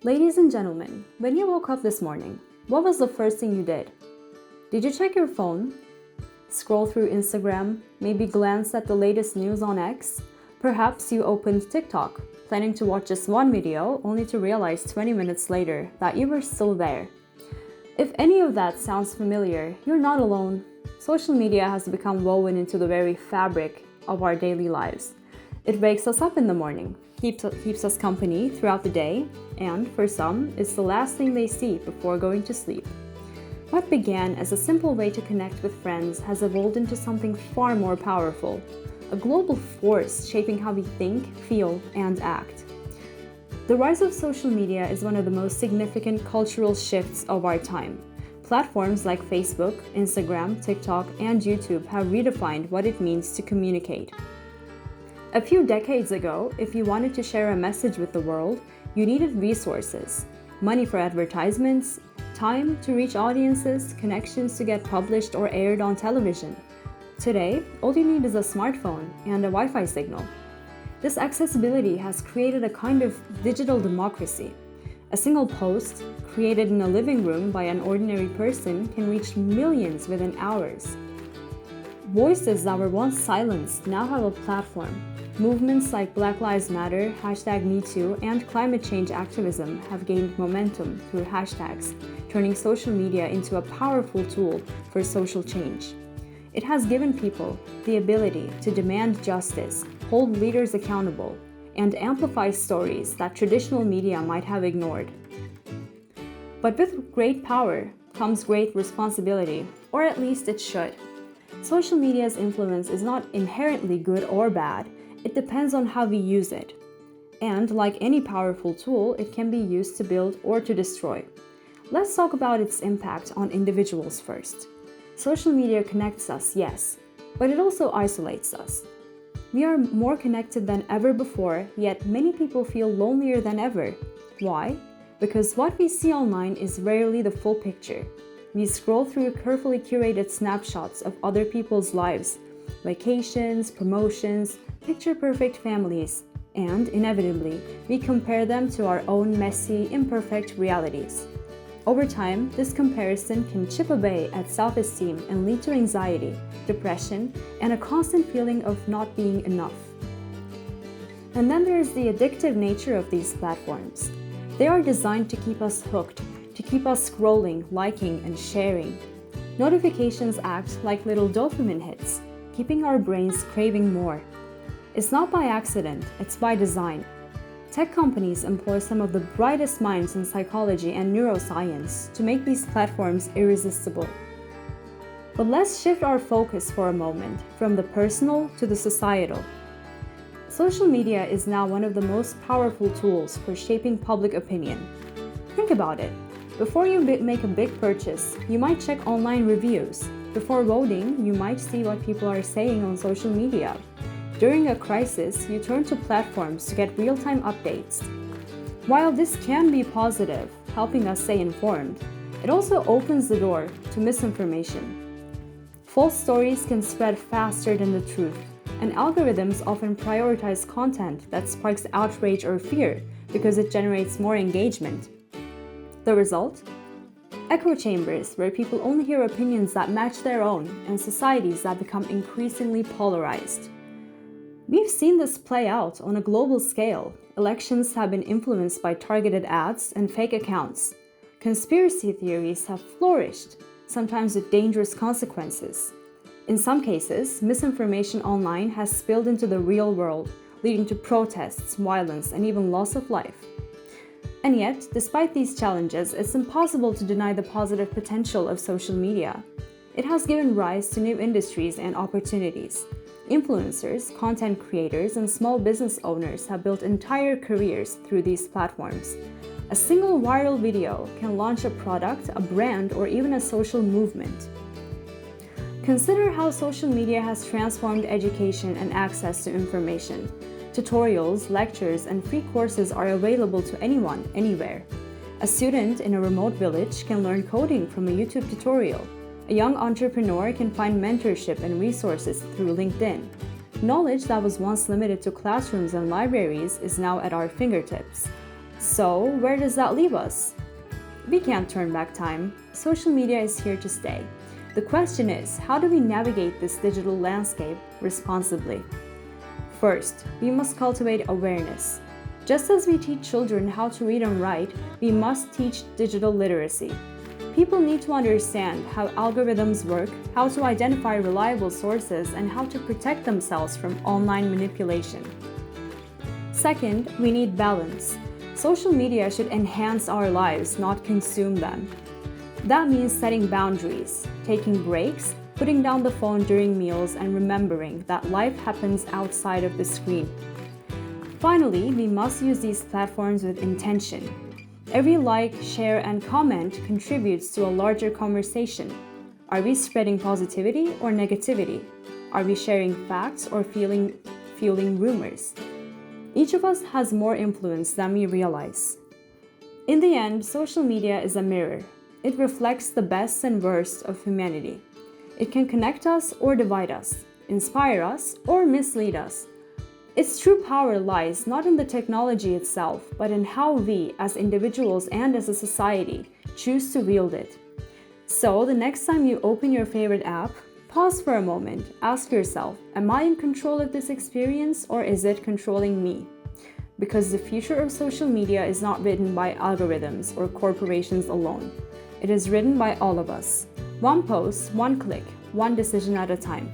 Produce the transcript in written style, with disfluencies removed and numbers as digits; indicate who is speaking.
Speaker 1: Ladies and gentlemen, when you woke up this morning, what was the first thing you did? Did you check your phone? Scroll through Instagram? Maybe glance at the latest news on X? Perhaps you opened TikTok, planning to watch just one video, only to realize 20 minutes later that you were still there. If any of that sounds familiar, you're not alone. Social media has become woven into the very fabric of our daily lives. It wakes us up in the morning, keeps us company throughout the day, and for some, it's the last thing they see before going to sleep. What began as a simple way to connect with friends has evolved into something far more powerful, a global force shaping how we think, feel, and act. The rise of social media is one of the most significant cultural shifts of our time. Platforms like Facebook, Instagram, TikTok, and YouTube have redefined what it means to communicate. A few decades ago, if you wanted to share a message with the world, you needed resources, money for advertisements, time to reach audiences, connections to get published or aired on television. Today, all you need is a smartphone and a Wi-Fi signal. This accessibility has created a kind of digital democracy. A single post, created in a living room by an ordinary person, can reach millions within hours. Voices that were once silenced now have a platform. Movements like Black Lives Matter, #MeToo, and climate change activism have gained momentum through hashtags, turning social media into a powerful tool for social change. It has given people the ability to demand justice, hold leaders accountable, and amplify stories that traditional media might have ignored. But with great power comes great responsibility, or at least it should. Social media's influence is not inherently good or bad. It depends on how we use it. And like any powerful tool, it can be used to build or to destroy. Let's talk about its impact on individuals first. Social media connects us, yes, but it also isolates us. We are more connected than ever before, yet many people feel lonelier than ever. Why? Because what we see online is rarely the full picture. We scroll through carefully curated snapshots of other people's lives, vacations, promotions, picture-perfect families, and inevitably, we compare them to our own messy, imperfect realities. Over time, this comparison can chip away at self-esteem and lead to anxiety, depression, and a constant feeling of not being enough. And then there's the addictive nature of these platforms. They are designed to keep us hooked, to keep us scrolling, liking, and sharing. Notifications act like little dopamine hits, keeping our brains craving more. It's not by accident, it's by design. Tech companies employ some of the brightest minds in psychology and neuroscience to make these platforms irresistible. But let's shift our focus for a moment from the personal to the societal. Social media is now one of the most powerful tools for shaping public opinion. Think about it. Before you make a big purchase, you might check online reviews. Before voting, you might see what people are saying on social media. During a crisis, you turn to platforms to get real-time updates. While this can be positive, helping us stay informed, it also opens the door to misinformation. False stories can spread faster than the truth, and algorithms often prioritize content that sparks outrage or fear because it generates more engagement. The result? Echo chambers where people only hear opinions that match their own, and societies that become increasingly polarized. We've seen this play out on a global scale. Elections have been influenced by targeted ads and fake accounts. Conspiracy theories have flourished, sometimes with dangerous consequences. In some cases, misinformation online has spilled into the real world, leading to protests, violence, and even loss of life. And yet, despite these challenges, it's impossible to deny the positive potential of social media. It has given rise to new industries and opportunities. Influencers, content creators, and small business owners have built entire careers through these platforms. A single viral video can launch a product, a brand, or even a social movement. Consider how social media has transformed education and access to information. Tutorials, lectures, and free courses are available to anyone, anywhere. A student in a remote village can learn coding from a YouTube tutorial. A young entrepreneur can find mentorship and resources through LinkedIn. Knowledge that was once limited to classrooms and libraries is now at our fingertips. So, where does that leave us? We can't turn back time. Social media is here to stay. The question is, how do we navigate this digital landscape responsibly? First, we must cultivate awareness. Just as we teach children how to read and write, we must teach digital literacy. People need to understand how algorithms work, how to identify reliable sources, and how to protect themselves from online manipulation. Second, we need balance. Social media should enhance our lives, not consume them. That means setting boundaries, taking breaks, putting down the phone during meals, and remembering that life happens outside of the screen. Finally, we must use these platforms with intention. Every like, share, and comment contributes to a larger conversation. Are we spreading positivity or negativity? Are we sharing facts or fueling rumors? Each of us has more influence than we realize. In the end, social media is a mirror. It reflects the best and worst of humanity. It can connect us or divide us, inspire us or mislead us. Its true power lies not in the technology itself, but in how we, as individuals and as a society, choose to wield it. So, the next time you open your favorite app, pause for a moment, ask yourself, am I in control of this experience or is it controlling me? Because the future of social media is not written by algorithms or corporations alone. It is written by all of us. One post, one click, one decision at a time.